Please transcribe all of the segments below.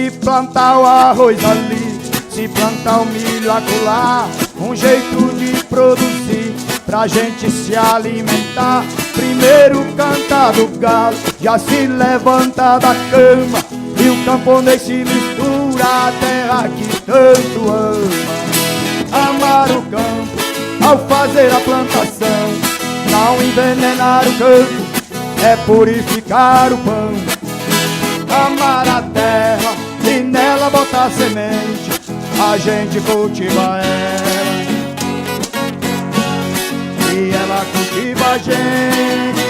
se plantar o arroz ali, se plantar o milho acolá, um jeito de produzir pra gente se alimentar. Primeiro canta do galo, já se levanta da cama, e o camponês se mistura à terra que tanto ama. Amar o campo ao fazer a plantação, não envenenar o campo é purificar o pão. Amar a terra e nela botar semente, a gente cultiva ela e ela cultiva a gente.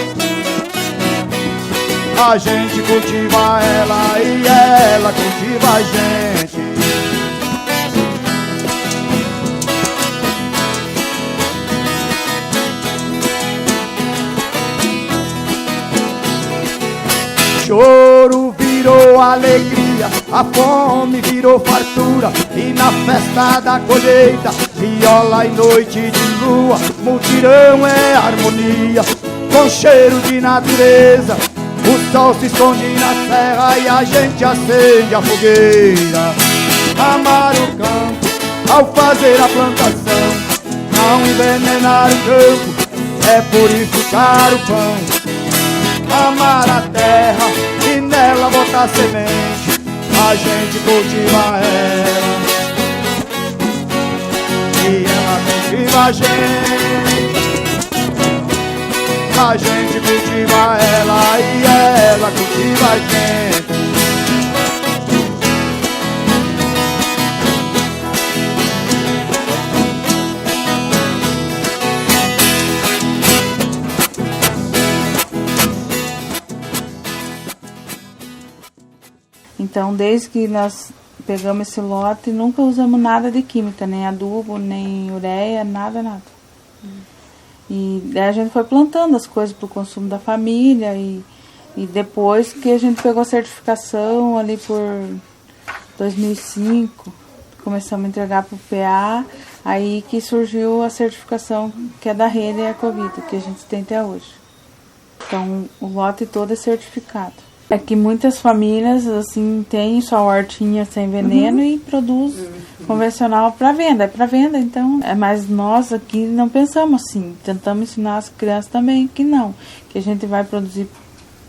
A gente cultiva ela e ela cultiva a gente. Choro virou alegria, a fome virou fartura, e na festa da colheita, viola e noite de lua, mutirão é harmonia, com cheiro de natureza. O sol se esconde na terra e a gente acende a fogueira. Amar o campo ao fazer a plantação, não envenenar o campo é purificar o pão. Amar a terra e nela botar semente, a gente cultiva ela e ela cultiva a gente. A gente cultiva ela e ela cultiva a gente. Então, desde que nós pegamos esse lote, nunca usamos nada de química, nem adubo, nem ureia, nada. E daí a gente foi plantando as coisas para o consumo da família e depois que a gente pegou a certificação ali por 2005, começamos a entregar para o PA, aí que surgiu a certificação que é da rede Ecovita, que a gente tem até hoje. Então, o lote todo é certificado. É que muitas famílias, assim, têm sua hortinha sem veneno e produz convencional para venda. É para venda, então, mas nós aqui não pensamos assim. Tentamos ensinar as crianças também que não. Que a gente vai produzir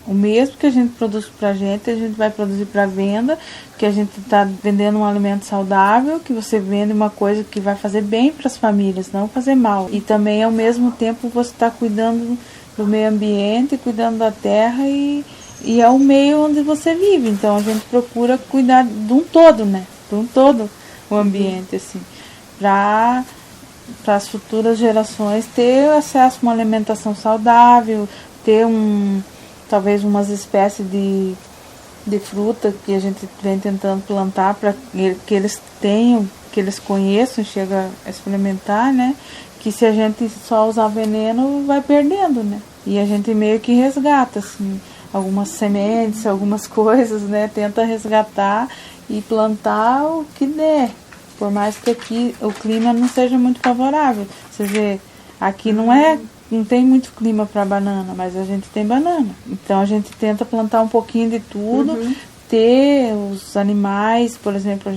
o mesmo que a gente produz para a gente vai produzir para venda, que a gente está vendendo um alimento saudável, que você vende uma coisa que vai fazer bem para as famílias, não fazer mal. E também, ao mesmo tempo, você está cuidando do meio ambiente, cuidando da terra e é o meio onde você vive. Então a gente procura cuidar de um todo, né? De um todo o ambiente, assim, para as futuras gerações ter acesso a uma alimentação saudável, ter talvez umas espécies de fruta que a gente vem tentando plantar para que eles tenham, que eles conheçam, chega a experimentar, né? Que se a gente só usar veneno, vai perdendo, né? E a gente meio que resgata, assim, algumas sementes, algumas coisas, né? Tenta resgatar e plantar o que der. Por mais que aqui o clima não seja muito favorável. Você vê, aqui não tem muito clima para banana, mas a gente tem banana. Então a gente tenta plantar um pouquinho de tudo, ter os animais, por exemplo,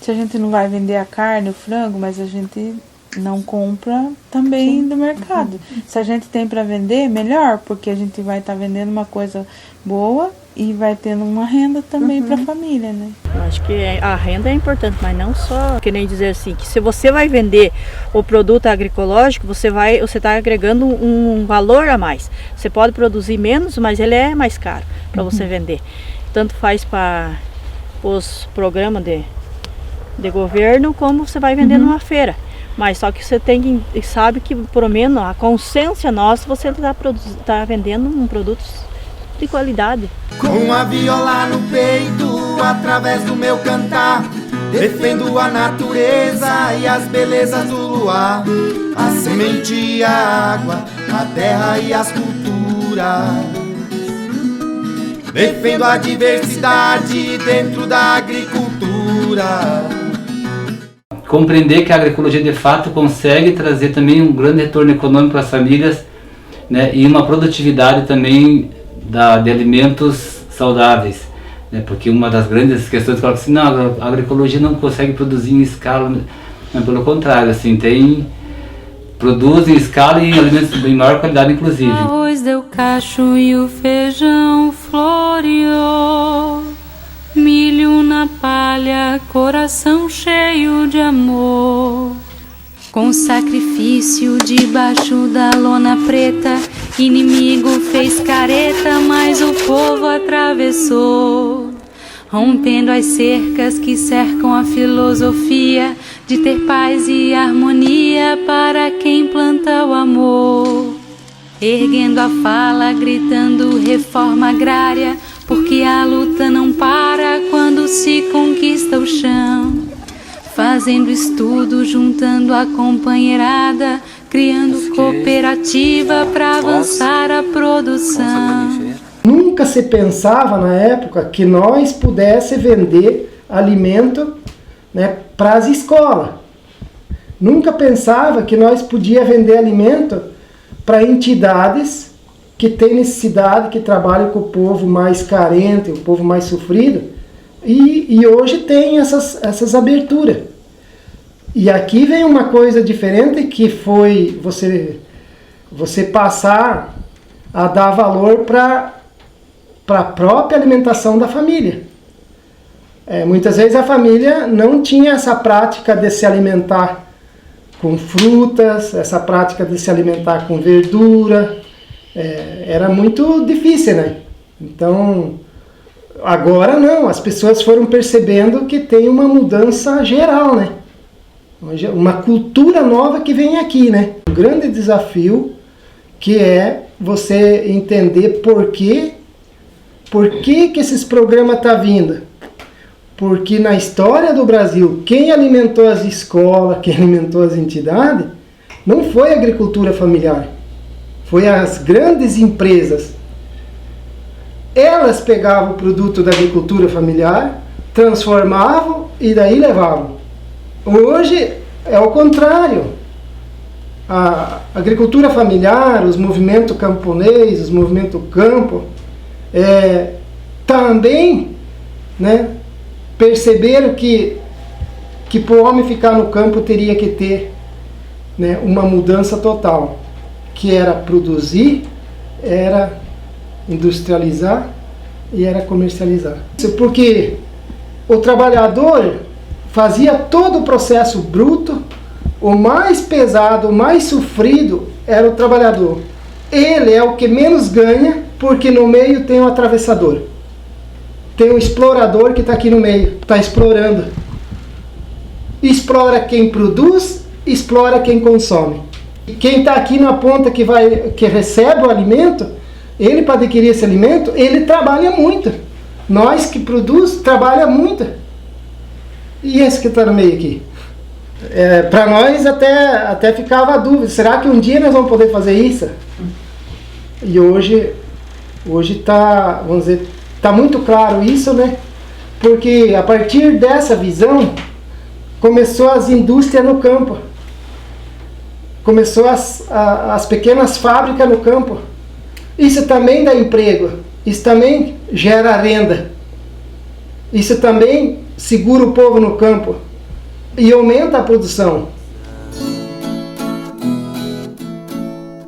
se a gente não vai vender a carne, o frango, mas a gente não compra também do mercado. Se a gente tem para vender, melhor, porque a gente vai estar vendendo uma coisa boa e vai tendo uma renda também para a família, né? Eu acho que a renda é importante, mas não só, que nem dizer assim, que se você vai vender o produto agroecológico, você está agregando um valor a mais. Você pode produzir menos, mas ele é mais caro para você vender. Tanto faz para os programas de governo, como você vai vender numa feira. Mas só que você sabe que, pelo menos, a consciência nossa, você está vendendo um produto de qualidade. Com a viola no peito, através do meu cantar, defendo a natureza e as belezas do luar, a semente e a água, a terra e as culturas. Defendo a diversidade dentro da agricultura. Compreender que a agroecologia de fato consegue trazer também um grande retorno econômico para as famílias, né, e uma produtividade também de alimentos saudáveis. Porque uma das grandes questões que assim, não, a agroecologia não consegue produzir em escala, mas pelo contrário, assim, produz em escala e alimentos de maior qualidade, inclusive. O arroz deu cacho e o feijão floreou, milho na palha, coração cheio de amor. Com sacrifício debaixo da lona preta, inimigo fez careta, mas o povo atravessou, rompendo as cercas que cercam a filosofia de ter paz e harmonia para quem planta o amor. Erguendo a fala, gritando reforma agrária, porque a luta não para quando se conquista o chão. Fazendo estudo, juntando a companheirada, criando cooperativa para avançar a produção. Nunca se pensava na época que nós pudéssemos vender alimento, né, para as escolas. Nunca pensava que nós podíamos vender alimento para entidades que têm necessidade, que trabalham com o povo mais carente, o povo mais sofrido. E hoje tem essas aberturas. E aqui vem uma coisa diferente, que foi você passar a dar valor para a própria alimentação da família. Muitas vezes a família não tinha essa prática de se alimentar com frutas, essa prática de se alimentar com verdura. Era muito difícil, né? Então, agora não, as pessoas foram percebendo que tem uma mudança geral, né? Uma cultura nova que vem aqui, né? Um grande desafio que é você entender por que esses programas estão vindo. Porque na história do Brasil, quem alimentou as escolas, quem alimentou as entidades, não foi a agricultura familiar, foi as grandes empresas. Elas pegavam o produto da agricultura familiar, transformavam e daí levavam. Hoje é o contrário. A agricultura familiar, os movimentos camponês, os movimentos campo, também, né, perceberam que para o homem ficar no campo teria que ter, né, uma mudança total, que era produzir, era industrializar e era comercializar. Porque o trabalhador fazia todo o processo bruto, o mais pesado, o mais sofrido era o trabalhador. Ele é o que menos ganha, porque no meio tem o atravessador. Tem o explorador que está aqui no meio, está explorando. Explora quem produz, explora quem consome. E quem está aqui na ponta que recebe o alimento, ele, para adquirir esse alimento, ele trabalha muito. Nós que produz, trabalha muito. E esse que está no meio aqui? Para nós até ficava a dúvida, será que um dia nós vamos poder fazer isso? E hoje está, vamos dizer, está muito claro isso, né? Porque a partir dessa visão, começou as indústrias no campo. Começou as pequenas fábricas no campo. Isso também dá emprego. Isso também gera renda. Isso também segura o povo no campo. E aumenta a produção.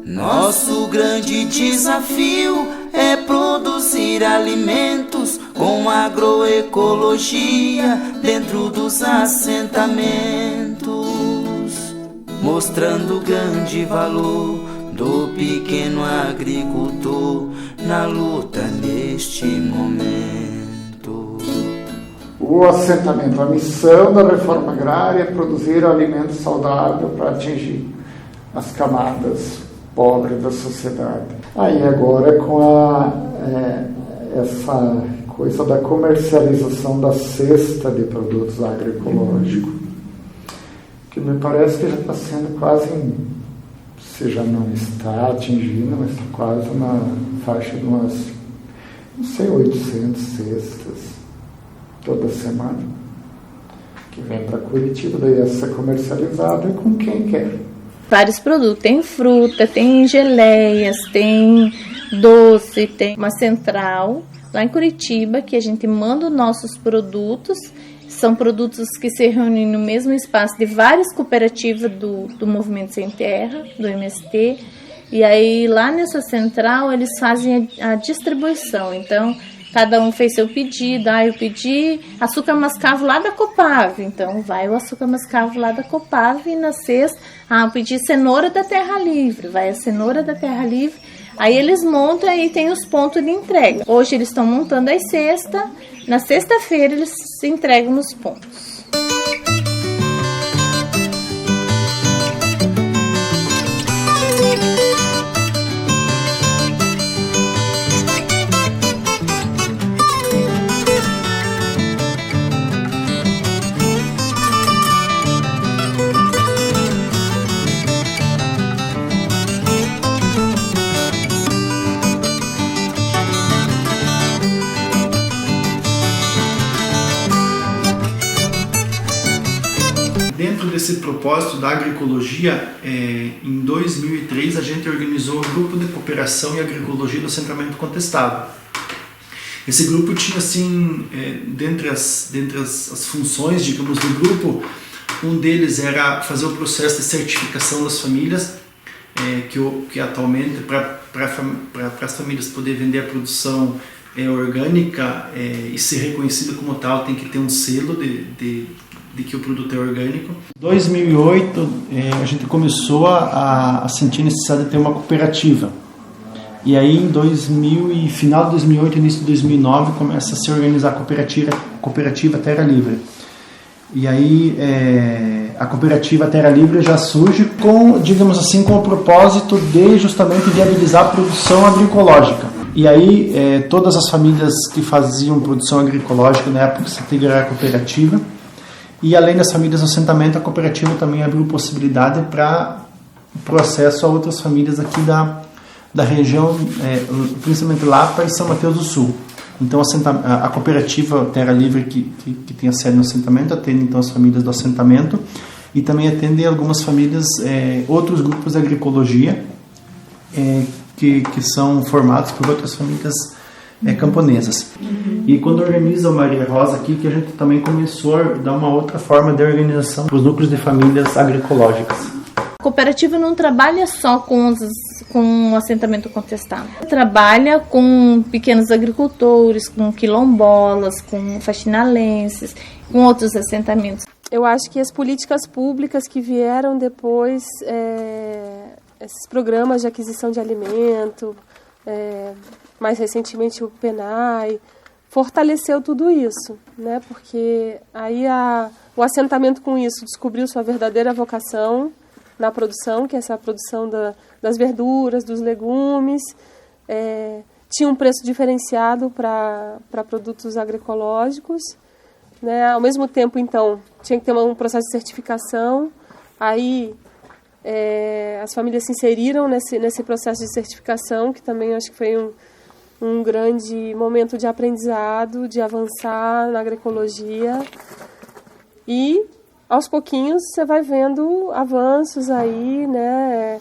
Nosso grande desafio é produzir alimentos com agroecologia dentro dos assentamentos, mostrando o grande valor do pequeno agricultor na luta neste momento. O assentamento, a missão da reforma agrária é produzir alimento saudável para atingir as camadas pobres da sociedade. Aí agora com essa coisa da comercialização da cesta de produtos agroecológicos, que me parece que já está sendo quase, se já não está atingindo, mas quase na faixa de umas, não sei, 800 cestas toda semana, que vem para Curitiba, daí essa comercializada com quem quer. Vários produtos, tem fruta, tem geleias, tem doce, tem uma central lá em Curitiba, que a gente manda os nossos produtos. São produtos que se reúnem no mesmo espaço de várias cooperativas do Movimento Sem Terra, do MST. E aí lá nessa central eles fazem a distribuição. Então cada um fez seu pedido. Eu pedi açúcar mascavo lá da Copave. Então vai o açúcar mascavo lá da Copave e na sexta, eu pedi cenoura da Terra Livre. Vai a cenoura da Terra Livre. Aí eles montam e tem os pontos de entrega. Hoje eles estão montando as cestas. Na sexta-feira eles se entregam nos pontos. Dentro desse propósito da agroecologia, em 2003 a gente organizou o Grupo de Cooperação e Agroecologia do Assentamento Contestado. Esse grupo tinha, assim, dentre as funções, digamos, do grupo, um deles era fazer o processo de certificação das famílias, que atualmente, para as famílias poderem vender a produção orgânica e ser reconhecida como tal, tem que ter um selo de que o produto é orgânico. Em 2008, a gente começou a sentir a necessidade de ter uma cooperativa. E aí, em final de 2008, início de 2009, começa a se organizar a cooperativa Terra Livre. E aí, a cooperativa Terra Livre já surge com, digamos assim, com o propósito de justamente viabilizar a produção agroecológica. E aí, todas as famílias que faziam produção agroecológica na época se integraram à cooperativa. E além das famílias do assentamento, a cooperativa também abriu possibilidade para o acesso a outras famílias aqui da região, principalmente Lapa e São Mateus do Sul. Então a cooperativa Terra Livre, que tem a sede no assentamento, atende então as famílias do assentamento e também atende algumas famílias, outros grupos de agroecologia que são formados por outras famílias camponesas. E quando organiza o Maria Rosa aqui, que a gente também começou a dar uma outra forma de organização para os núcleos de famílias agroecológicas. A cooperativa não trabalha só com o assentamento contestado. Trabalha com pequenos agricultores, com quilombolas, com faxinalenses, com outros assentamentos. Eu acho que as políticas públicas que vieram depois, esses programas de aquisição de alimento, mais recentemente o PENAI, fortaleceu tudo isso, né? Porque aí o assentamento com isso descobriu sua verdadeira vocação na produção, que é essa produção das verduras, dos legumes, tinha um preço diferenciado para produtos agroecológicos, né? Ao mesmo tempo, então, tinha que ter um processo de certificação, aí as famílias se inseriram nesse processo de certificação, que também acho que foi um grande momento de aprendizado, de avançar na agroecologia. E, aos pouquinhos, você vai vendo avanços aí, né?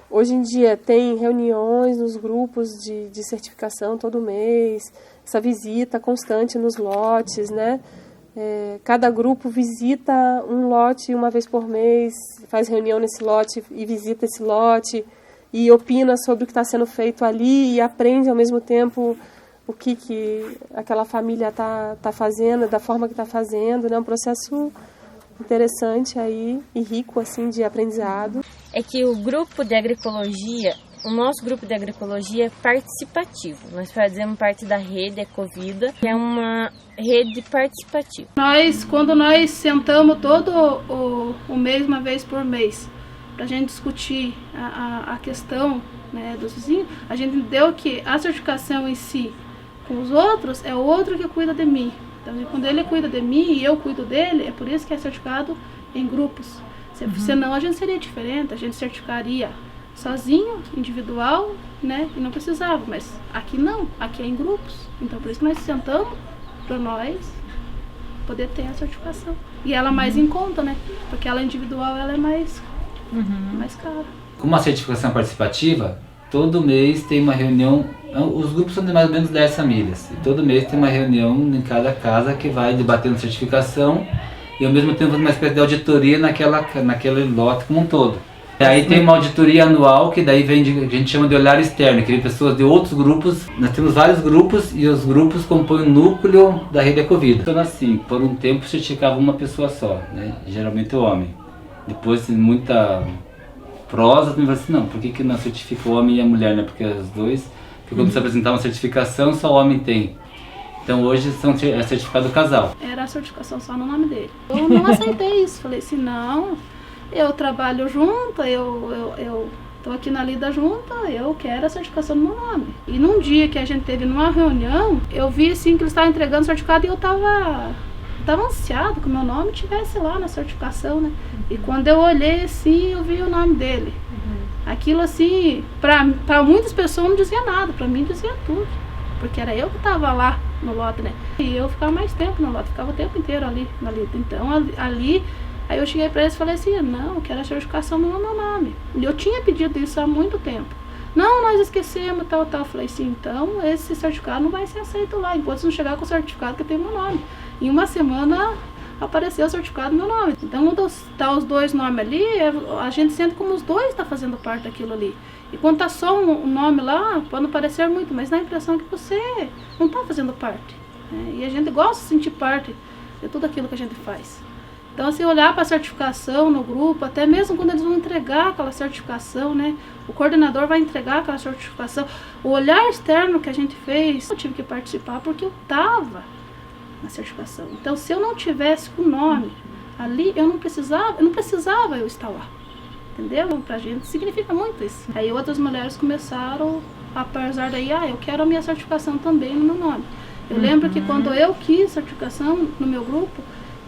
Hoje em dia tem reuniões nos grupos de certificação todo mês, essa visita constante nos lotes, né? Cada grupo visita um lote uma vez por mês, faz reunião nesse lote e visita esse lote, e opina sobre o que está sendo feito ali e aprende ao mesmo tempo o que aquela família está fazendo, da forma que está fazendo, né? Um processo interessante aí e rico assim de aprendizado. É que o grupo de agroecologia, o nosso grupo de agroecologia é participativo. Nós fazemos parte da rede Ecovida, que é uma rede participativa. Quando nós sentamos todo o mês, uma vez por mês, para a gente discutir a questão, né, dos vizinhos, a gente entendeu que a certificação em si com os outros é o outro que cuida de mim. Então, quando ele cuida de mim e eu cuido dele, é por isso que é certificado em grupos. Senão a gente seria diferente, a gente certificaria sozinho, individual, né, e não precisava. Mas aqui não, aqui é em grupos. Então, por isso que nós sentamos para nós poder ter a certificação. E ela mais em conta, né, porque ela individual ela é mais cara. Como a certificação participativa, todo mês tem uma reunião, os grupos são de mais ou menos 10 famílias, e todo mês tem uma reunião em cada casa que vai debatendo certificação e ao mesmo tempo uma espécie de auditoria naquele lote como um todo. E aí tem uma auditoria anual que daí vem a gente chama de olhar externo, que vem pessoas de outros grupos. Nós temos vários grupos e os grupos compõem o núcleo da rede Ecovida. Então assim, por um tempo certificava uma pessoa só, né? Geralmente o homem. Depois de muita prosa, me falou assim, não, por que não certifica o homem e a mulher, né? Porque os dois, porque quando você apresentar uma certificação, só o homem tem. Então hoje é certificado o casal. Era a certificação só no nome dele. Eu não aceitei isso, falei assim, não, eu trabalho junto, eu tô aqui na lida junta, eu quero a certificação no meu nome. E num dia que a gente teve numa reunião, eu vi assim que eles estavam entregando o certificado e eu tava ansiado que o meu nome estivesse lá na certificação, né? E quando eu olhei assim, eu vi o nome dele. Aquilo assim, pra muitas pessoas não dizia nada, pra mim dizia tudo. Porque era eu que estava lá no lote, né? E eu ficava mais tempo no lote, ficava o tempo inteiro ali na lida. Então ali, aí eu cheguei para eles e falei assim, não, eu quero a certificação no meu nome. E eu tinha pedido isso há muito tempo. Não, nós esquecemos, tal. Eu falei assim, então esse certificado não vai ser aceito lá, enquanto você não chegar com o certificado que tem meu nome. Em uma semana apareceu o certificado do meu nome. Então quando tá os dois nomes ali, a gente sente como os dois estão fazendo parte daquilo ali. E quando tá só um nome lá, pode não parecer muito, mas dá a impressão que você não tá fazendo parte, né? E a gente gosta de sentir parte de tudo aquilo que a gente faz. Então, assim, olhar para a certificação no grupo, até mesmo quando eles vão entregar aquela certificação, né? O coordenador vai entregar aquela certificação. O olhar externo que a gente fez, eu tive que participar porque eu estava na certificação. Então, se eu não tivesse o nome ali, eu não precisava eu estar lá. Entendeu? Pra gente significa muito isso. Aí outras mulheres começaram, apesar daí, eu quero a minha certificação também no meu nome. Eu lembro que quando eu quis certificação no meu grupo,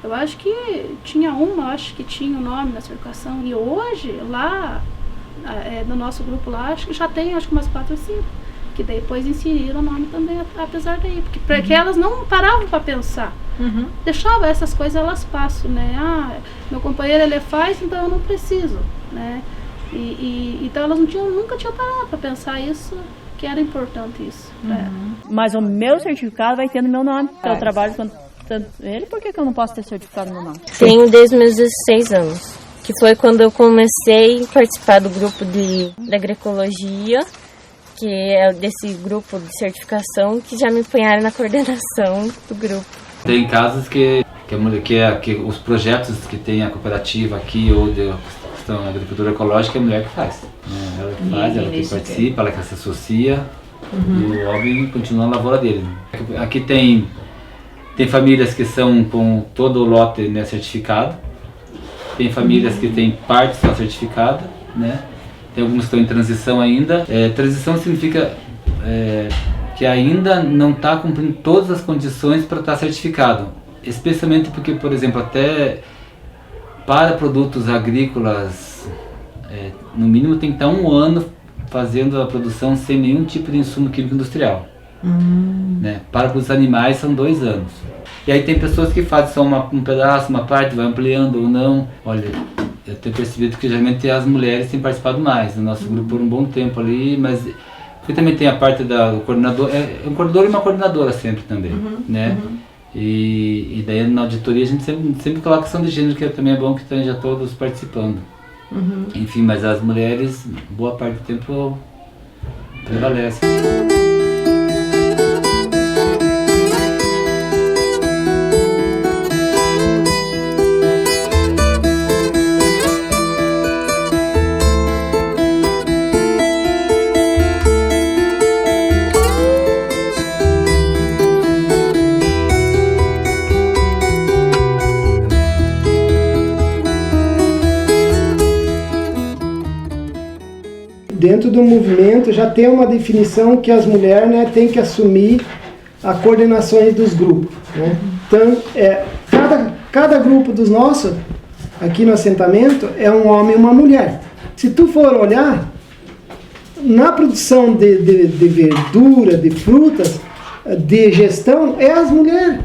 eu acho que tinha acho que tinha o nome na certificação. E hoje, lá, no nosso grupo lá, acho que já tem umas 4 ou 5. Que depois inseriram o nome também, apesar daí. Porque elas não paravam para pensar. Deixava essas coisas, elas passam, né? Meu companheiro ele faz, então eu não preciso, né? Então elas nunca tinham parado para pensar isso, que era importante isso para ela. Mas o meu certificado vai ter no meu nome. Então eu trabalho com tanto ele, por que eu não posso ter certificado no meu nome? Tenho desde meus 16 anos, que foi quando eu comecei a participar do grupo de agroecologia, que é desse grupo de certificação, que já me punharam na coordenação do grupo. Tem casos que os projetos que tem a cooperativa aqui ou de agricultura ecológica é a mulher que faz. Né? Ela que faz, ela que participa, ela que se associa e o homem continua na lavoura dele. Aqui tem famílias que são com todo o lote, né, certificado, tem famílias que têm parte só certificada, né? Tem alguns que estão em transição ainda. Transição significa que ainda não está cumprindo todas as condições para estar certificado. Especialmente porque, por exemplo, até para produtos agrícolas, no mínimo tem que estar 1 ano fazendo a produção sem nenhum tipo de insumo químico industrial. Né? Para produtos animais são 2 anos. E aí tem pessoas que fazem só um pedaço, uma parte, vai ampliando ou não. Olha, eu tenho percebido que geralmente as mulheres têm participado mais no nosso grupo por um bom tempo ali, mas porque também tem a parte do coordenador, um coordenador e uma coordenadora sempre também, né? E daí na auditoria a gente sempre coloca a questão de gênero, que também é bom que esteja todos participando. Enfim, mas as mulheres, boa parte do tempo, prevalecem. Dentro do movimento já tem uma definição que as mulheres, né, têm que assumir as coordenações dos grupos, né? Então, cada grupo dos nossos, aqui no assentamento, é um homem e uma mulher. Se tu for olhar, na produção de verdura, de frutas, de gestão, é as mulheres.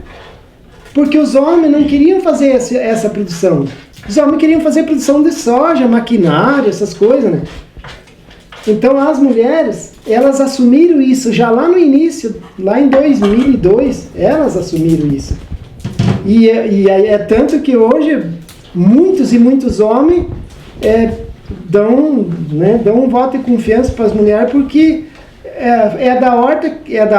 Porque os homens não queriam fazer essa produção. Os homens queriam fazer produção de soja, maquinário, essas coisas, né? Então as mulheres, elas assumiram isso já lá no início, lá em 2002, elas assumiram isso. E é tanto que hoje muitos e muitos homens dão um voto de confiança para as mulheres, porque é da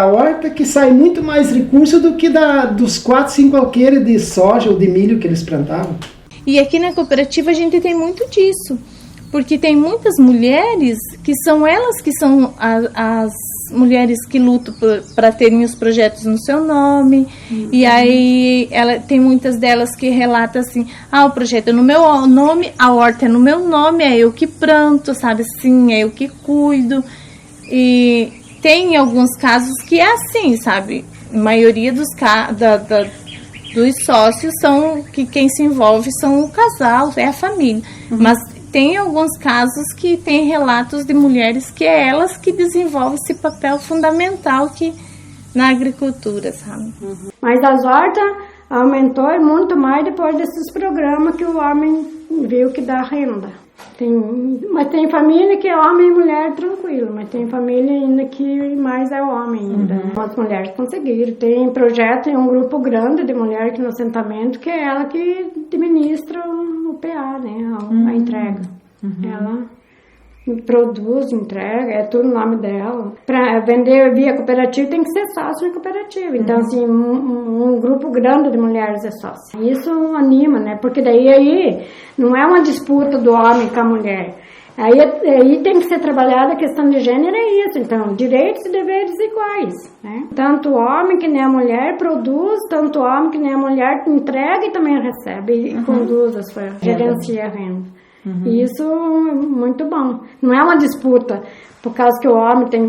horta que sai muito mais recurso do que dos 4, 5 alqueires de soja ou de milho que eles plantavam. E aqui na cooperativa a gente tem muito disso, porque tem muitas mulheres que são elas que são as mulheres que lutam para terem os projetos no seu nome. E aí tem muitas delas que relatam assim, o projeto é no meu nome, a horta é no meu nome, é eu que planto, sabe assim, é eu que cuido. E tem alguns casos que é assim, sabe, a maioria dos sócios são que quem se envolve são o casal, é a família. Mas tem alguns casos que tem relatos de mulheres que é elas que desenvolvem esse papel fundamental na agricultura, sabe? Mas as hortas aumentou muito mais depois desses programas que o homem viu que dá renda. Mas tem família que é homem e mulher tranquilo, mas tem família ainda que mais é homem ainda. As mulheres conseguiram. Tem projeto em um grupo grande de mulheres aqui no assentamento que é ela que administra o PA, né? A entrega. Ela produz, entrega, é tudo o nome dela. Para vender via cooperativa tem que ser sócio na cooperativa. Então, assim, um grupo grande de mulheres é sócio. Isso anima, né? Porque daí não é uma disputa do homem com a mulher. Aí tem que ser trabalhada a questão de gênero, é isso. Então, direitos e deveres iguais, né? Tanto o homem que nem a mulher produz, tanto o homem que nem a mulher entrega e também recebe e conduz a sua, gerencia a renda. E isso é muito bom. Não é uma disputa por causa que o homem tem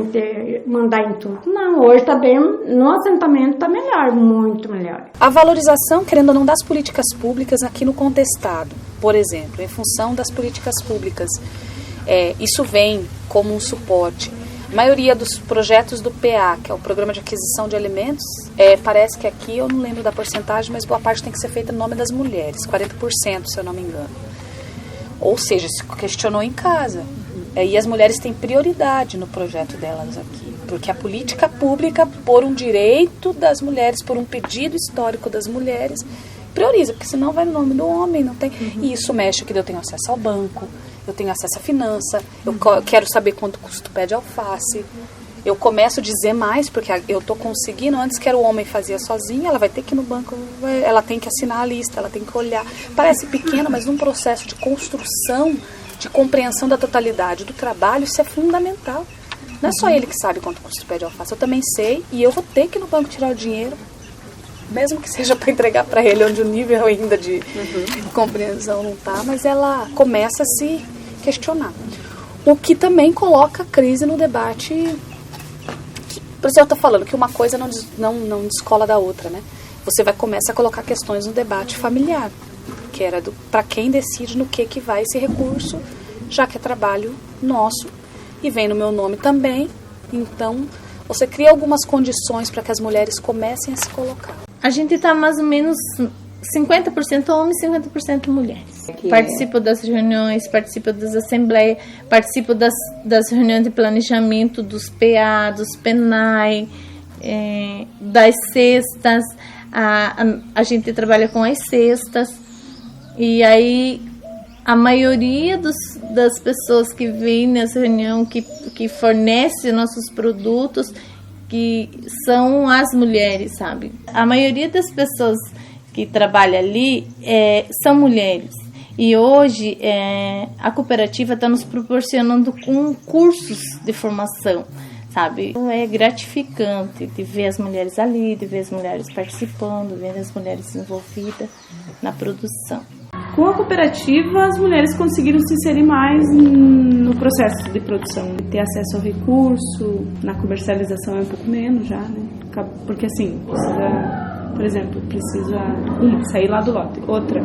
que mandar em tudo. Não, hoje está bem, no assentamento está melhor, muito melhor. A valorização, querendo ou não, das políticas públicas aqui no contestado, por exemplo, em função das políticas públicas, isso vem como um suporte. A maioria dos projetos do PA, que é o Programa de Aquisição de Alimentos, parece que aqui, eu não lembro da porcentagem, mas boa parte tem que ser feita no nome das mulheres, 40%, se eu não me engano. Ou seja, se questionou em casa. E as mulheres têm prioridade no projeto delas aqui, porque a política pública, por um direito das mulheres, por um pedido histórico das mulheres, prioriza, porque senão vai no nome do homem, não tem. E isso mexe que eu tenho acesso ao banco, eu tenho acesso à finança, eu quero saber quanto custa o pé de alface. Eu começo a dizer mais, porque eu estou conseguindo, antes que era o homem fazia sozinha, ela vai ter que ir no banco, ela tem que assinar a lista, ela tem que olhar. Parece pequeno, mas num processo de construção, de compreensão da totalidade do trabalho, isso é fundamental. Não é só ele que sabe quanto custa o pé de alface, eu também sei, e eu vou ter que ir no banco tirar o dinheiro, mesmo que seja para entregar para ele, onde o nível ainda de compreensão não está, mas ela começa a se questionar. O que também coloca a crise no debate. Por isso eu estou falando que uma coisa não descola da outra, né? Você começa a colocar questões no debate familiar, que era para quem decide no que vai esse recurso, já que é trabalho nosso e vem no meu nome também. Então, você cria algumas condições para que as mulheres comecem a se colocar. A gente está mais ou menos 50% homens, 50% mulheres. Participo das reuniões, participo das assembleias, participo das reuniões de planejamento dos PA, dos PENAI, das cestas. A gente trabalha com as cestas. E aí a maioria das pessoas que vêm nessa reunião, que fornecem nossos produtos, que são as mulheres, sabe? A maioria das pessoas que trabalha ali são mulheres. E hoje a cooperativa está nos proporcionando cursos de formação, sabe? Então, é gratificante de ver as mulheres ali, de ver as mulheres participando, ver as mulheres envolvidas na produção. Com a cooperativa, as mulheres conseguiram se inserir mais no processo de produção, ter acesso ao recurso, na comercialização é um pouco menos já, né? Porque assim, precisa, por exemplo, sair lá do lote, outra,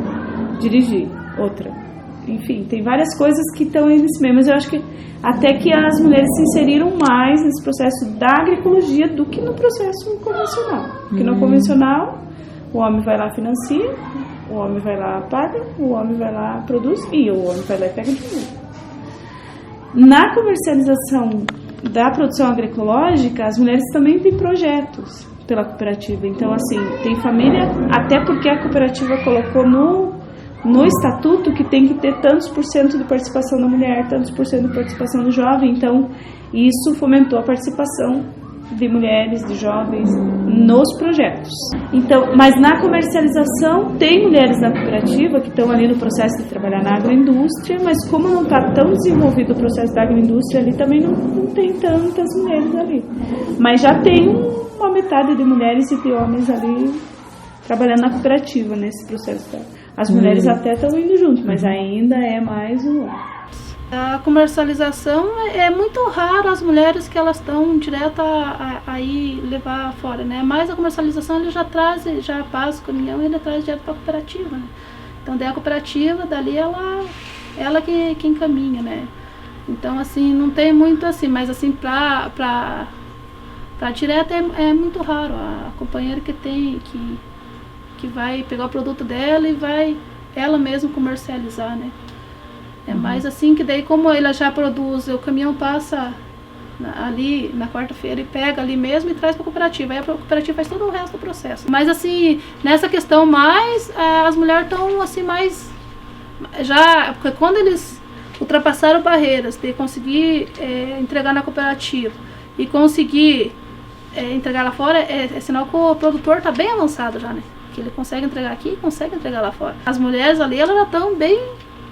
dirigir, outra. Enfim, tem várias coisas que estão aí nesse meio, mas eu acho que até que as mulheres se inseriram mais nesse processo da agroecologia do que no processo convencional. Porque no convencional, o homem vai lá e financia, o homem vai lá paga, o homem vai lá produz e o homem vai lá e pega dinheiro. Na comercialização da produção agroecológica, as mulheres também têm projetos pela cooperativa. Então, assim, tem família, até porque a cooperativa colocou no estatuto que tem que ter tantos por cento de participação da mulher, tantos por cento de participação do jovem. Então, isso fomentou a participação de mulheres, de jovens nos projetos. Então, mas na comercialização tem mulheres na cooperativa que estão ali no processo de trabalhar na agroindústria, mas como não está tão desenvolvido o processo da agroindústria ali, também não tem tantas mulheres ali. Mas já tem uma metade de mulheres e de homens ali trabalhando na cooperativa nesse processo. As mulheres até estão indo junto, mas ainda é mais um homem. A comercialização é muito raro as mulheres que elas estão direto a ir levar fora, né? Mas a comercialização ele já passa o caminhão e ele traz direto para a cooperativa, né? Então daí a cooperativa, dali ela que encaminha, né? Então assim, não tem muito assim, mas assim para direto é muito raro. A companheira que vai pegar o produto dela e vai ela mesma comercializar, né? É mais assim que daí, como ela já produz, o caminhão passa ali na quarta-feira e pega ali mesmo e traz para a cooperativa. Aí a cooperativa faz todo o resto do processo. Mas assim, nessa questão mais, as mulheres estão assim mais... Porque quando eles ultrapassaram barreiras de conseguir entregar na cooperativa e conseguir entregar lá fora, é sinal que o produtor está bem avançado já, né? Que ele consegue entregar aqui e consegue entregar lá fora. As mulheres ali, elas já estão bem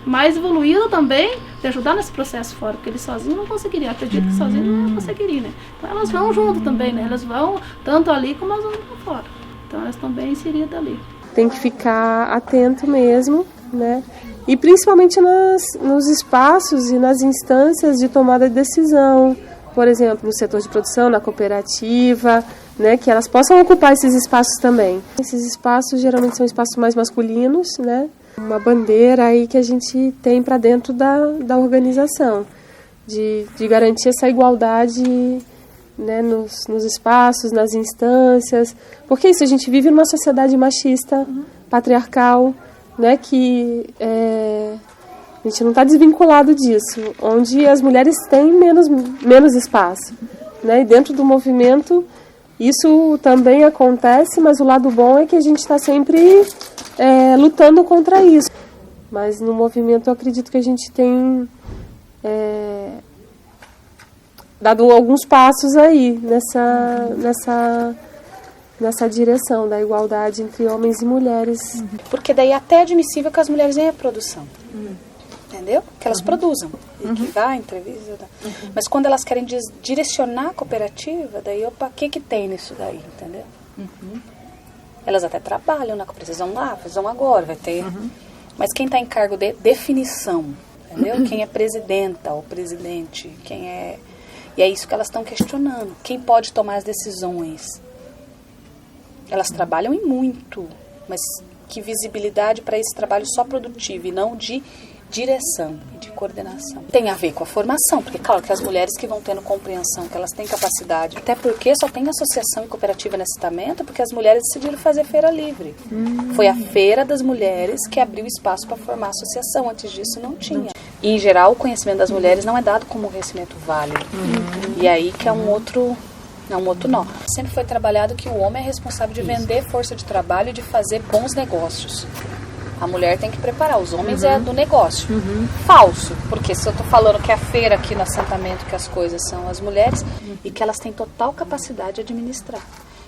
mais evoluída também de ajudar nesse processo fora, porque eles sozinhos não conseguiriam, acredito que sozinhos não conseguiriam, né? Então elas vão junto também, né? Elas vão tanto ali como elas vão lá fora. Então elas estão bem inseridas ali. Tem que ficar atento mesmo, né? E principalmente nos espaços e nas instâncias de tomada de decisão, por exemplo, no setor de produção, na cooperativa, né? Que elas possam ocupar esses espaços também. Esses espaços geralmente são espaços mais masculinos, né? Uma bandeira aí que a gente tem para dentro da organização, de garantir essa igualdade, né, nos espaços, nas instâncias, porque isso, a gente vive numa sociedade machista, patriarcal, né, que a gente não está desvinculado disso, onde as mulheres têm menos espaço, né, e dentro do movimento isso também acontece, mas o lado bom é que a gente está sempre lutando contra isso. Mas no movimento eu acredito que a gente tem dado alguns passos aí nessa direção da igualdade entre homens e mulheres. Porque daí é até admissível que as mulheres venham à produção. Entendeu? Que elas produzam. E que vá à entrevista. Mas quando elas querem direcionar a cooperativa, daí, opa, o que tem nisso daí? Entendeu? Elas até trabalham na cooperativa. Vão lá, vão agora, vai ter. Mas quem está em cargo de definição, entendeu? Quem é presidenta ou presidente, quem é... E é isso que elas estão questionando. Quem pode tomar as decisões? Elas trabalham em muito, mas que visibilidade para esse trabalho só produtivo e não de direção e de coordenação. Tem a ver com a formação, porque claro que as mulheres que vão tendo compreensão, que elas têm capacidade, até porque só tem associação e cooperativa nesse estamento, porque as mulheres decidiram fazer feira livre. Foi a feira das mulheres que abriu espaço para formar a associação, antes disso não tinha. E em geral o conhecimento das mulheres não é dado como um conhecimento válido. E aí que é um outro nó. Sempre foi trabalhado que o homem é responsável de vender força de trabalho e de fazer bons negócios. A mulher tem que preparar, os homens é do negócio. Falso, porque se eu estou falando que a feira aqui no assentamento, que as coisas são as mulheres, e que elas têm total capacidade de administrar.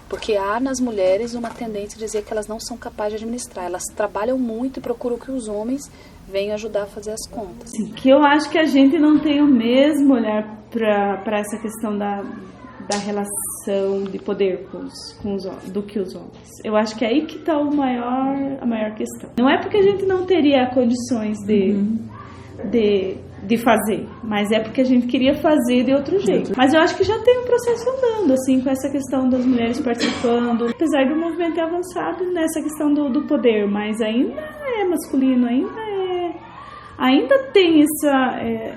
Porque há nas mulheres uma tendência a dizer que elas não são capazes de administrar. Elas trabalham muito e procuram que os homens venham ajudar a fazer as contas. Que eu acho que a gente não tem o mesmo olhar para essa questão da relação de poder do que os homens. Eu acho que é aí que está a maior questão. Não é porque a gente não teria condições de fazer, mas é porque a gente queria fazer de outro jeito. Mas eu acho que já tem um processo andando, assim, com essa questão das mulheres participando, apesar do movimento ter avançado nessa questão do poder, mas ainda é masculino, ainda tem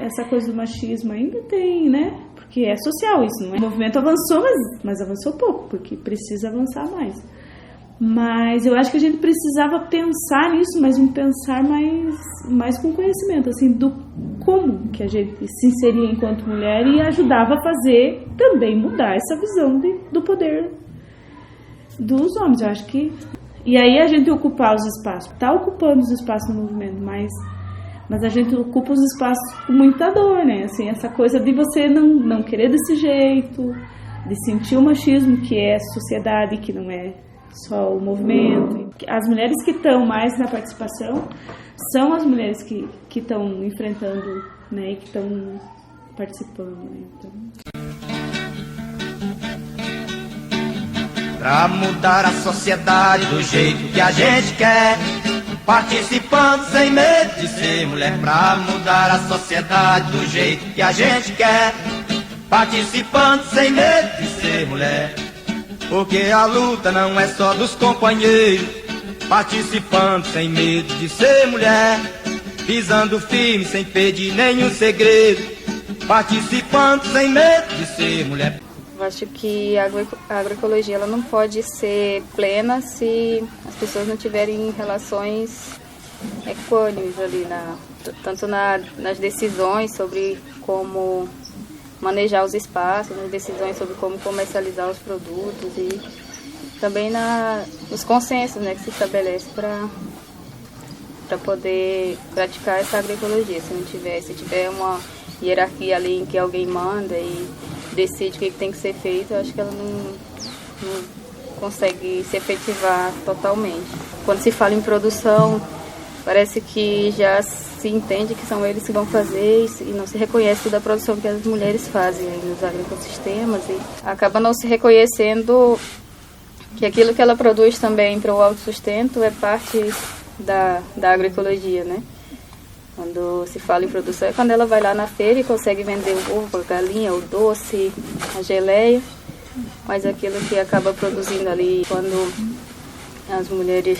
essa coisa do machismo, ainda tem, né? Porque é social isso, não é? O movimento avançou, mas avançou pouco, porque precisa avançar mais. Mas eu acho que a gente precisava pensar nisso, mas pensar mais com conhecimento, assim, do como que a gente se inseria enquanto mulher e ajudava a fazer também mudar essa visão do poder dos homens. Eu acho que... E aí a gente ocupar os espaços, tá ocupando os espaços no movimento, mas a gente ocupa os espaços com muita dor, né? Assim, essa coisa de você não querer desse jeito, de sentir o machismo que é sociedade, que não é só o movimento. As mulheres que estão mais na participação são as mulheres que estão enfrentando, né, e que estão participando, né? Então... Pra mudar a sociedade do jeito que a gente quer, participando sem medo de ser mulher. Pra mudar a sociedade do jeito que a gente quer, participando sem medo de ser mulher. Porque a luta não é só dos companheiros, participando sem medo de ser mulher, pisando firme sem pedir nenhum segredo, participando sem medo de ser mulher. Eu acho que a agroecologia ela não pode ser plena se as pessoas não tiverem relações equânimes ali, tanto nas decisões sobre como manejar os espaços, nas decisões sobre como comercializar os produtos e também nos consensos, né, que se estabelece para poder praticar essa agroecologia. Se tiver uma hierarquia ali em que alguém manda e decide o que tem que ser feito, eu acho que ela não consegue se efetivar totalmente. Quando se fala em produção, parece que já se entende que são eles que vão fazer e não se reconhece toda a produção que as mulheres fazem nos agroecossistemas e acaba não se reconhecendo que aquilo que ela produz também para o autossustento é parte da agroecologia, né? Quando se fala em produção é quando ela vai lá na feira e consegue vender o ovo, a galinha, o doce, a geleia, mas aquilo que acaba produzindo ali quando as mulheres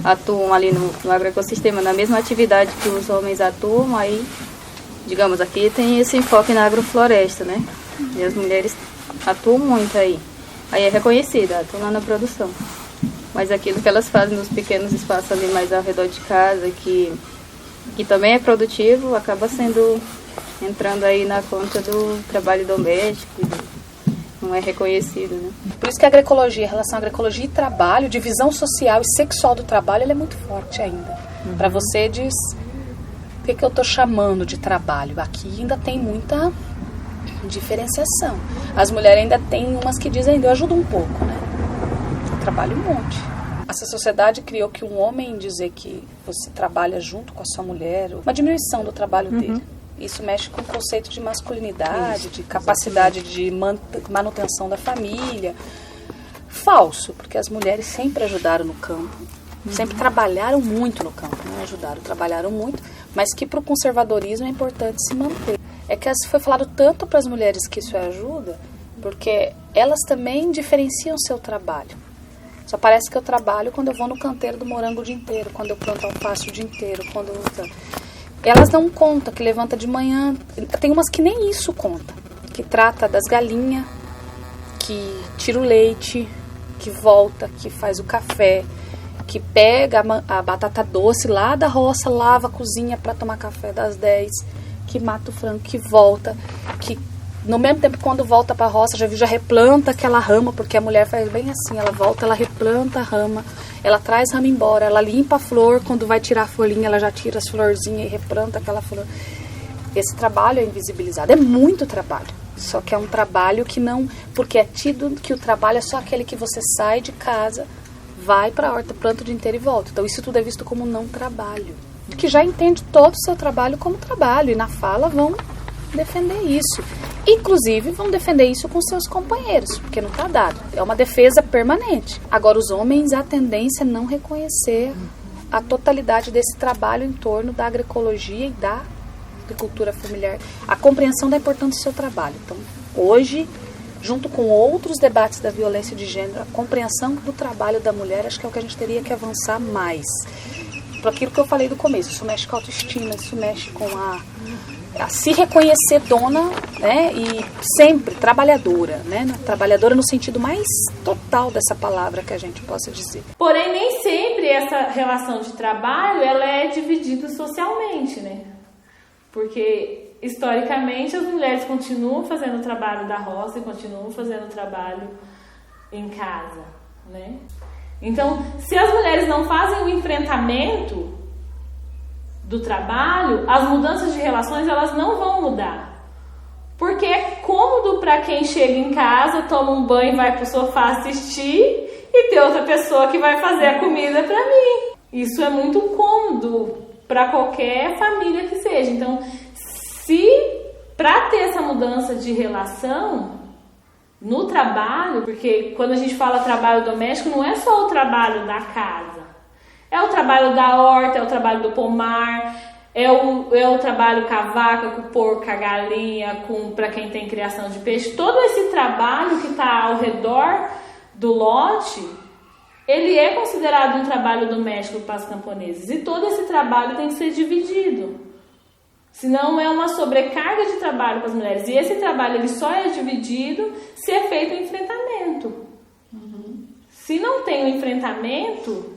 atuam ali no agroecossistema, na mesma atividade que os homens atuam, aí, digamos, aqui tem esse enfoque na agrofloresta, né? E as mulheres atuam muito aí. Aí é reconhecida, atuam lá na produção. Mas aquilo que elas fazem nos pequenos espaços ali mais ao redor de casa, que também é produtivo, acaba entrando aí na conta do trabalho doméstico, não é reconhecido, né? Por isso que a agroecologia, a relação agroecologia e trabalho, divisão social e sexual do trabalho, ela é muito forte ainda. Para você diz, o que eu estou chamando de trabalho? Aqui ainda tem muita diferenciação. As mulheres ainda tem umas que dizem, eu ajudo um pouco, né? Eu trabalho um monte. Essa sociedade criou que um homem dizer que você trabalha junto com a sua mulher, uma diminuição do trabalho dele. Isso mexe com o conceito de masculinidade, de capacidade de manutenção da família. Falso, porque as mulheres sempre ajudaram no campo, sempre trabalharam muito no campo, não ajudaram, trabalharam muito, mas que para o conservadorismo é importante se manter. É que foi falado tanto para as mulheres que isso ajuda, porque elas também diferenciam seu trabalho. Só parece que eu trabalho quando eu vou no canteiro do morango o dia inteiro, quando eu planto alface o dia inteiro, quando elas dão conta que levanta de manhã. Tem umas que nem isso conta, que trata das galinhas, que tira o leite, que volta, que faz o café, que pega a batata doce lá da roça, lava a cozinha para tomar café das 10, que mata o frango, que volta, que no mesmo tempo quando volta para a roça já replanta aquela rama, porque a mulher faz bem assim, ela volta, ela replanta a rama, ela traz rama embora, ela limpa a flor, quando vai tirar a folhinha ela já tira as florzinhas e replanta aquela flor. Esse trabalho é invisibilizado, é muito trabalho, só que é um trabalho que não, porque é tido que o trabalho é só aquele que você sai de casa, vai para a horta, planta o dia inteiro e volta. Então isso tudo é visto como não trabalho, que já entende todo o seu trabalho como trabalho e na fala vão defender isso. Inclusive vão defender isso com seus companheiros, porque não está dado. É uma defesa permanente. Agora os homens, a tendência é não reconhecer a totalidade desse trabalho em torno da agroecologia e da agricultura familiar, a compreensão da importância do seu trabalho. Então, hoje, junto com outros debates da violência de gênero, a compreensão do trabalho da mulher, acho que é o que a gente teria que avançar mais. Por aquilo que eu falei do começo, isso mexe com a autoestima, isso mexe com a se reconhecer dona né? E sempre trabalhadora, né? Trabalhadora no sentido mais total dessa palavra que a gente possa dizer. Porém, nem sempre essa relação de trabalho ela é dividida socialmente, né? Porque historicamente as mulheres continuam fazendo o trabalho da roça e continuam fazendo o trabalho em casa, né? Então, se as mulheres não fazem o enfrentamento do trabalho, as mudanças de relações elas não vão mudar. Porque é cômodo para quem chega em casa, toma um banho, vai pro sofá assistir e ter outra pessoa que vai fazer a comida para mim. Isso é muito cômodo para qualquer família que seja. Então, se para ter essa mudança de relação no trabalho, porque quando a gente fala trabalho doméstico, não é só o trabalho da casa. É o trabalho da horta, é o trabalho do pomar, é o trabalho com a vaca, com o porco, com a galinha, para quem tem criação de peixe. Todo esse trabalho que está ao redor do lote, ele é considerado um trabalho doméstico para os camponeses. E todo esse trabalho tem que ser dividido. Senão é uma sobrecarga de trabalho para as mulheres. E esse trabalho ele só é dividido se é feito o enfrentamento. Se não tem o enfrentamento,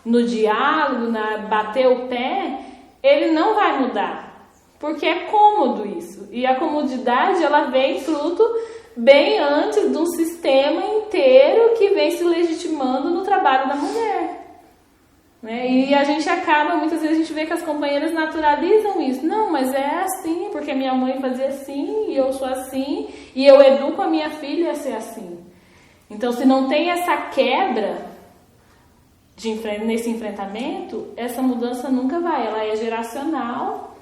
no diálogo, bater o pé, ele não vai mudar. Porque é cômodo isso. E a comodidade ela vem fruto bem antes de um sistema inteiro que vem se legitimando no trabalho da mulher. Né? E a gente acaba, muitas vezes a gente vê que as companheiras naturalizam isso. Não, mas é assim, porque minha mãe fazia assim, e eu sou assim, e eu educo a minha filha a ser assim. Então, se não tem essa quebra nesse enfrentamento, essa mudança nunca vai. Ela é geracional.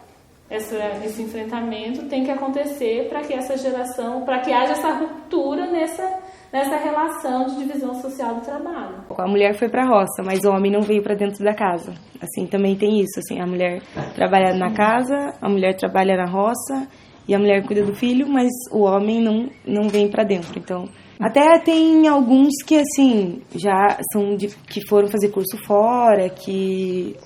Esse enfrentamento tem que acontecer para que essa geração, para que haja essa ruptura nessa relação de divisão social do trabalho. A mulher foi para a roça, mas o homem não veio para dentro da casa. Assim, também tem isso, assim, a mulher trabalha na casa, a mulher trabalha na roça e a mulher cuida do filho, mas o homem não vem para dentro. Então, até tem alguns que, assim, já são que foram fazer curso fora,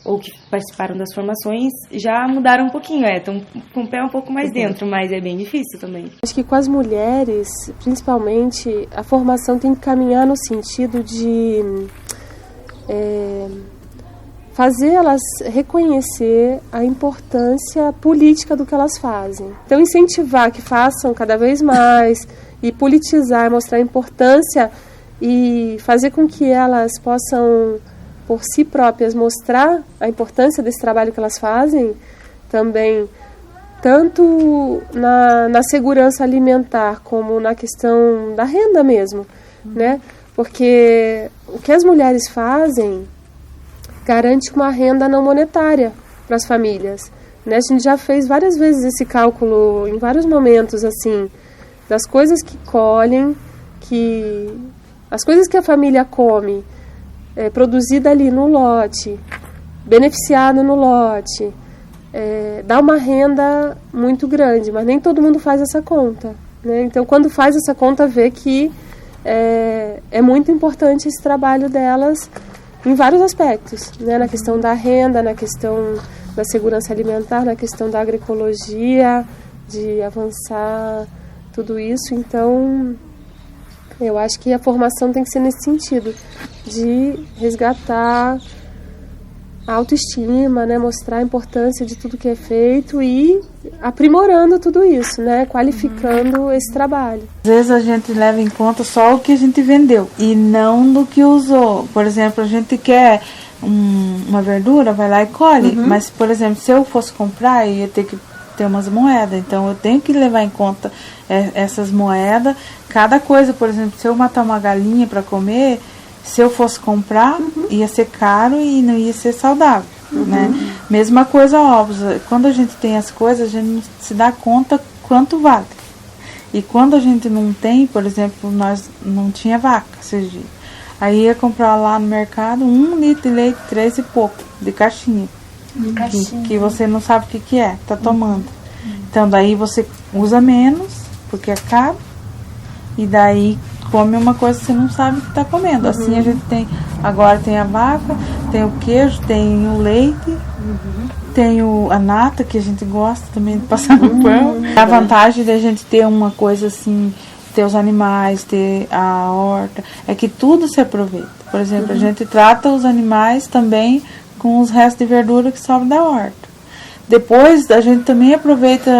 ou que participaram das formações, já mudaram um pouquinho, estão com o pé um pouco mais dentro, mas é bem difícil também. Acho que com as mulheres, principalmente, a formação tem que caminhar no sentido de fazer elas reconhecer a importância política do que elas fazem. Então, incentivar que façam cada vez mais e politizar, mostrar a importância e fazer com que elas possam, por si próprias, mostrar a importância desse trabalho que elas fazem, também, tanto na segurança alimentar como na questão da renda mesmo, né? Porque o que as mulheres fazem garante uma renda não monetária para as famílias, né? A gente já fez várias vezes esse cálculo, em vários momentos, assim, das coisas que colhem, as coisas que a família come, produzida ali no lote, beneficiada no lote, dá uma renda muito grande, mas nem todo mundo faz essa conta, né? Então, quando faz essa conta, vê que é muito importante esse trabalho delas em vários aspectos, né? Na questão da renda, na questão da segurança alimentar, na questão da agroecologia, de avançar tudo isso. Então, eu acho que a formação tem que ser nesse sentido, de resgatar a autoestima, né? Mostrar a importância de tudo que é feito e aprimorando tudo isso, né? Qualificando esse trabalho. Às vezes a gente leva em conta só o que a gente vendeu e não do que usou. Por exemplo, a gente quer uma verdura, vai lá e colhe, mas, por exemplo, se eu fosse comprar, eu ia ter que ter umas moedas, então eu tenho que levar em conta essas moedas, cada coisa. Por exemplo, se eu matar uma galinha para comer, se eu fosse comprar, ia ser caro e não ia ser saudável, né? Mesma coisa ovos, quando a gente tem as coisas, a gente não se dá conta quanto vale. E quando a gente não tem, por exemplo, nós não tinha vaca esses dias, aí ia comprar lá no mercado 1 litro de leite, 3 e pouco, de caixinha. Que você não sabe o que é, tá tomando. Então daí você usa menos, porque é caro, e daí come uma coisa que você não sabe que tá comendo. Assim a gente tem, agora tem a vaca, tem o queijo, tem o leite, tem a nata, que a gente gosta também de passar no pão. A vantagem de a gente ter uma coisa assim, ter os animais, ter a horta, é que tudo se aproveita. Por exemplo, a gente trata os animais também com os restos de verdura que sobram da horta. Depois a gente também aproveita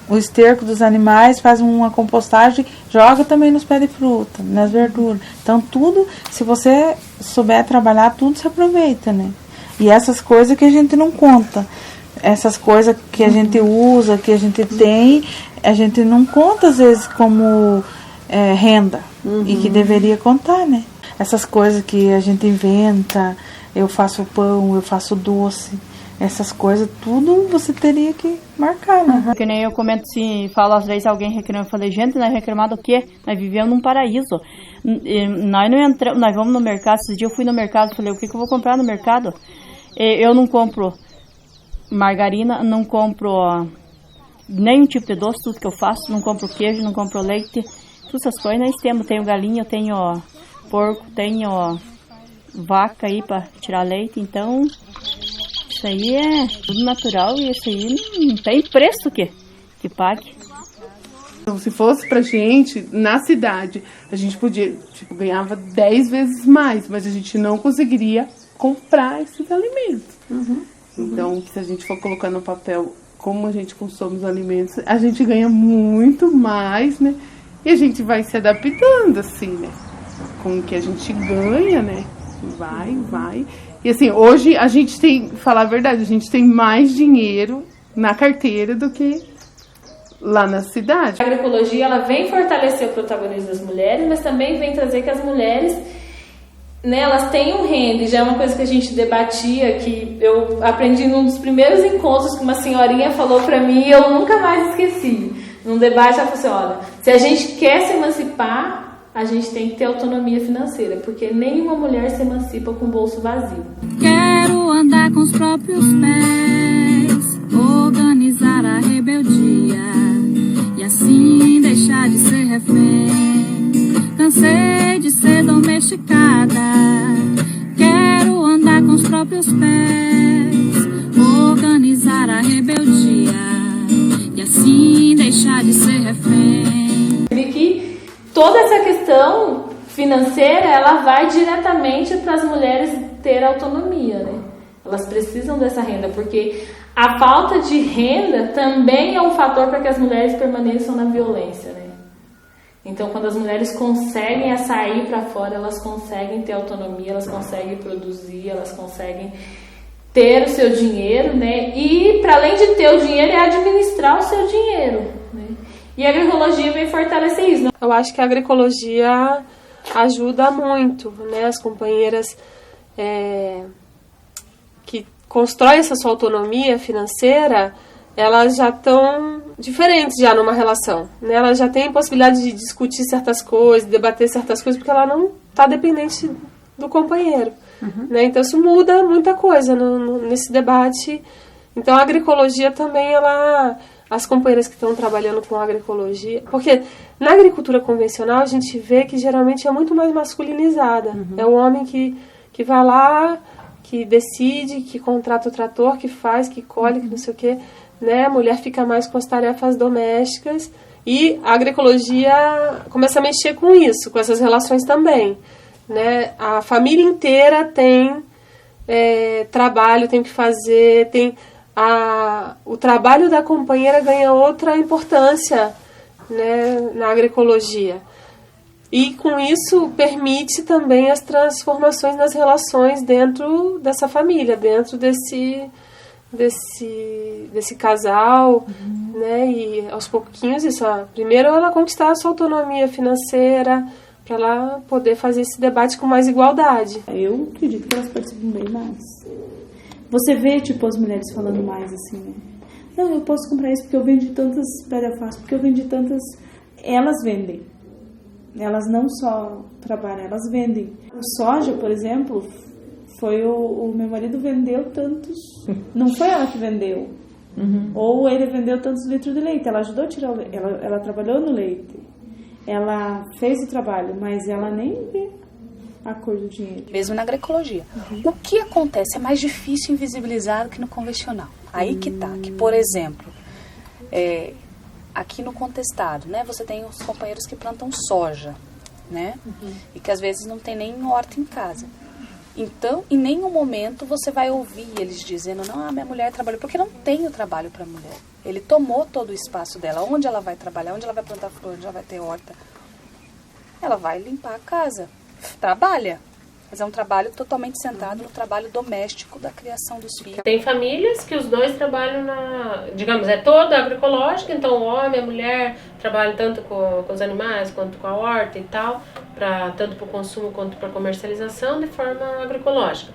o esterco dos animais, faz uma compostagem, joga também nos pés de fruta, nas verduras. Então tudo, se você souber trabalhar, tudo se aproveita, né? E essas coisas que a gente não conta, essas coisas que a gente usa, que a gente tem, a gente não conta às vezes como renda, e que deveria contar, né? Essas coisas que a gente inventa, eu faço pão, eu faço doce, essas coisas, tudo você teria que marcar, né? Que nem eu comento assim, falo às vezes alguém reclama, eu falei, gente, nós reclamar do quê? Nós vivemos num paraíso. Nós não entramos, nós vamos no mercado, esses dias eu fui no mercado, falei, o que eu vou comprar no mercado? Eu não compro margarina, não compro nenhum tipo de doce, tudo que eu faço, não compro queijo, não compro leite, todas essas coisas nós temos, tenho galinha, eu tenho porco, tenho vaca aí para tirar leite, então isso aí é tudo natural e isso aí não tem preço que pague. Então, se fosse pra gente, na cidade, a gente podia, ganhava 10 vezes mais, mas a gente não conseguiria comprar esses alimentos. Então, se a gente for colocar no papel como a gente consome os alimentos, a gente ganha muito mais, né? E a gente vai se adaptando, assim, né? Com o que a gente ganha, né? Vai. E assim, hoje a gente tem, falar a verdade, a gente tem mais dinheiro na carteira do que lá na cidade. A agroecologia, ela vem fortalecer o protagonismo das mulheres, mas também vem trazer que as mulheres, né, elas tenham renda, e já é uma coisa que a gente debatia, que eu aprendi num dos primeiros encontros que uma senhorinha falou pra mim e eu nunca mais esqueci. Num debate, ela falou assim, olha, se a gente quer se emancipar, a gente tem que ter autonomia financeira, porque nenhuma mulher se emancipa com o bolso vazio. Quero andar com os próprios pés, organizar a rebeldia e assim deixar de ser refém. Cansei de ser domesticada. Quero andar com os próprios pés, organizar a rebeldia e assim deixar de ser refém. Que toda essa questão financeira, ela vai diretamente para as mulheres ter autonomia, né? Elas precisam dessa renda, porque a falta de renda também é um fator para que as mulheres permaneçam na violência, né? Então, quando as mulheres conseguem sair para fora, elas conseguem ter autonomia, elas conseguem produzir, elas conseguem ter o seu dinheiro, né? E, para além de ter o dinheiro, é administrar o seu dinheiro, né? E a agroecologia vem fortalecer isso. Eu acho que a agroecologia ajuda muito, né? As companheiras que constroem essa sua autonomia financeira, elas já estão diferentes já numa relação, né? Elas já têm possibilidade de discutir certas coisas, debater certas coisas, porque ela não está dependente do companheiro, né? Então isso muda muita coisa nesse debate. Então a agroecologia também, as companheiras que estão trabalhando com agroecologia, porque na agricultura convencional a gente vê que geralmente é muito mais masculinizada. É o homem que vai lá, que decide, que contrata o trator, que faz, que colhe, que não sei o quê, né? A mulher fica mais com as tarefas domésticas e a agroecologia começa a mexer com isso, com essas relações também, né? A família inteira tem trabalho, tem que fazer, o trabalho da companheira ganha outra importância, né, na agroecologia. E com isso permite também as transformações nas relações dentro dessa família, dentro desse casal, né? E aos pouquinhos primeiro ela conquistar a sua autonomia financeira para ela poder fazer esse debate com mais igualdade. Eu acredito que elas participam bem mais. Você vê, as mulheres falando mais assim, né? Não, eu posso comprar isso porque eu vendi tantas pedras, porque eu vendi tantas... Elas vendem. Elas não só trabalham, elas vendem. O soja, por exemplo, foi o meu marido vendeu tantos... Não foi ela que vendeu. Ou ele vendeu tantos litros de leite. Ela ajudou a tirar o leite. Ela trabalhou no leite. Ela fez o trabalho, mas ela nem a cor do dinheiro. Mesmo na agroecologia. O que acontece? É mais difícil invisibilizar do que no convencional. Aí que tá. Que, por exemplo, aqui no contestado, né? Você tem os companheiros que plantam soja, né? E que às vezes não tem nem horta em casa. Então, em nenhum momento você vai ouvir eles dizendo, não, a minha mulher trabalhou, porque não tem o trabalho para a mulher. Ele tomou todo o espaço dela. Onde ela vai trabalhar, onde ela vai plantar flor, onde ela vai ter horta. Ela vai limpar a casa. Trabalha. Mas é um trabalho totalmente centrado no trabalho doméstico da criação dos filhos. Tem famílias que os dois trabalham digamos, é toda agroecológica, então o homem e a mulher trabalham tanto com os animais quanto com a horta e tal, tanto para o consumo quanto para a comercialização de forma agroecológica.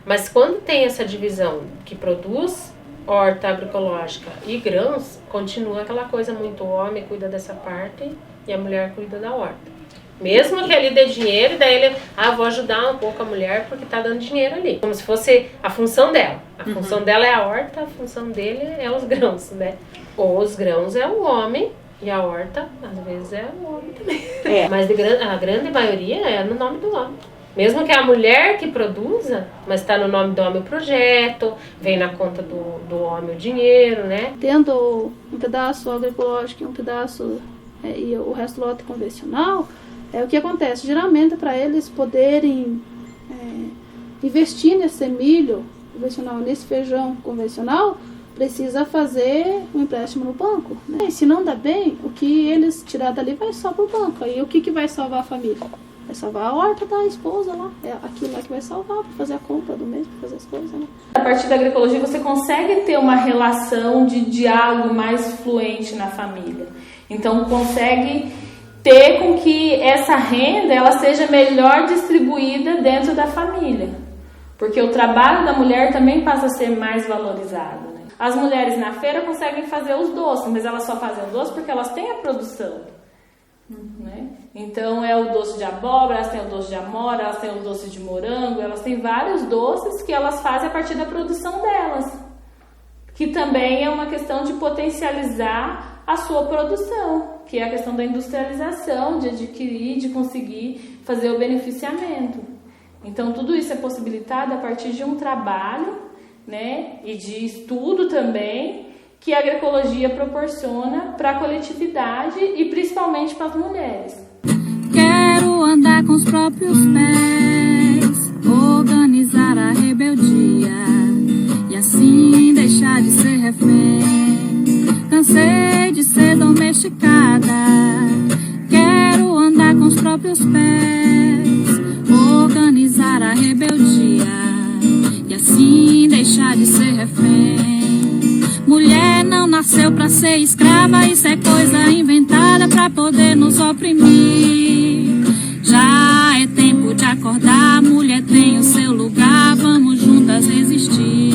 Mas quando tem essa divisão que produz horta agroecológica e grãos, continua aquela coisa muito, o homem cuida dessa parte e a mulher cuida da horta. Mesmo que ali dê dinheiro, daí ele, vou ajudar um pouco a mulher porque tá dando dinheiro ali. Como se fosse a função dela. A função dela é a horta, a função dele é os grãos, né? Ou os grãos é o homem e a horta, às vezes, é o homem também. Mas a grande maioria é no nome do homem. Mesmo que a mulher que produza, mas está no nome do homem o projeto, vem na conta do homem o dinheiro, né? Tendo um pedaço agroecológico e um pedaço e o resto do lote convencional, o que acontece? Geralmente, para eles poderem investir nesse milho convencional, nesse feijão convencional, precisa fazer um empréstimo no banco, né? E se não dá bem, o que eles tirar dali vai só para o banco. Aí o que vai salvar a família? Vai salvar a horta da esposa lá. É aquilo lá que vai salvar para fazer a compra do mês, para fazer as coisas, né? A partir da agroecologia você consegue ter uma relação de diálogo mais fluente na família. Então consegue ter com que essa renda ela seja melhor distribuída dentro da família. Porque o trabalho da mulher também passa a ser mais valorizado, né? As mulheres na feira conseguem fazer os doces, mas elas só fazem o doce porque elas têm a produção, né? Então é o doce de abóbora, elas têm o doce de amora, elas têm o doce de morango, elas têm vários doces que elas fazem a partir da produção delas, que também é uma questão de potencializar a sua produção, que é a questão da industrialização, de adquirir, de conseguir fazer o beneficiamento. Então tudo isso é possibilitado a partir de um trabalho, né, e de estudo também, que a agroecologia proporciona para a coletividade e principalmente para as mulheres. Quero andar com os próprios pés, organizar a rebeldia e assim deixar de ser refém. Cansei de ser domesticada, quero andar com os próprios pés, organizar a rebeldia e assim deixar de ser refém. Mulher não nasceu pra ser escrava, isso é coisa inventada pra poder nos oprimir. Já é tempo de acordar, mulher tem o seu lugar, vamos juntas resistir.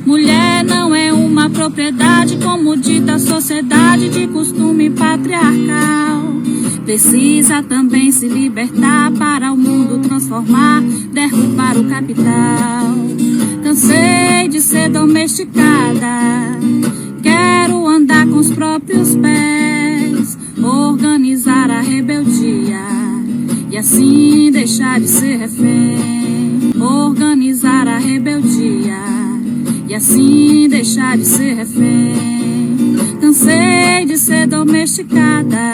Mulher não é uma propriedade, como dita a sociedade de costume patriarcal. Precisa também se libertar para o mundo transformar, derrubar o capital. Cansei de ser domesticada, quero andar com os próprios pés, organizar a rebeldia e assim deixar de ser refém. Organizar a rebeldia e assim deixar de ser refém. Cansei de ser domesticada,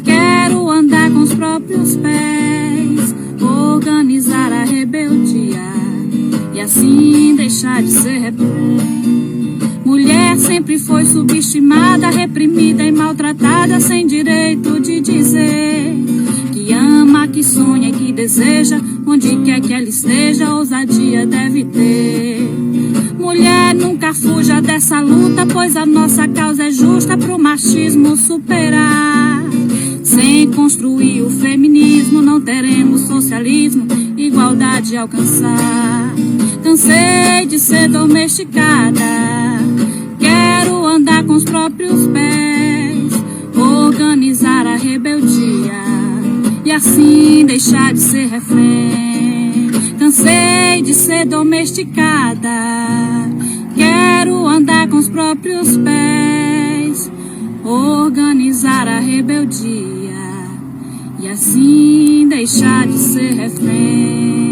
quero andar com os próprios pés, organizar a rebeldia e assim deixar de ser refém. Mulher sempre foi subestimada, reprimida e maltratada, sem direito de dizer que ama, que sonha e que deseja, onde quer que ela esteja, ousadia deve ter. Mulher, nunca fuja dessa luta, pois a nossa causa é justa pro machismo superar. Sem construir o feminismo, não teremos socialismo, igualdade alcançar. Cansei de ser domesticada, quero andar com os próprios pés, organizar a rebeldia e assim deixar de ser refém. Cansei de ser domesticada, quero andar com os próprios pés, organizar a rebeldia e e assim deixar de ser refém.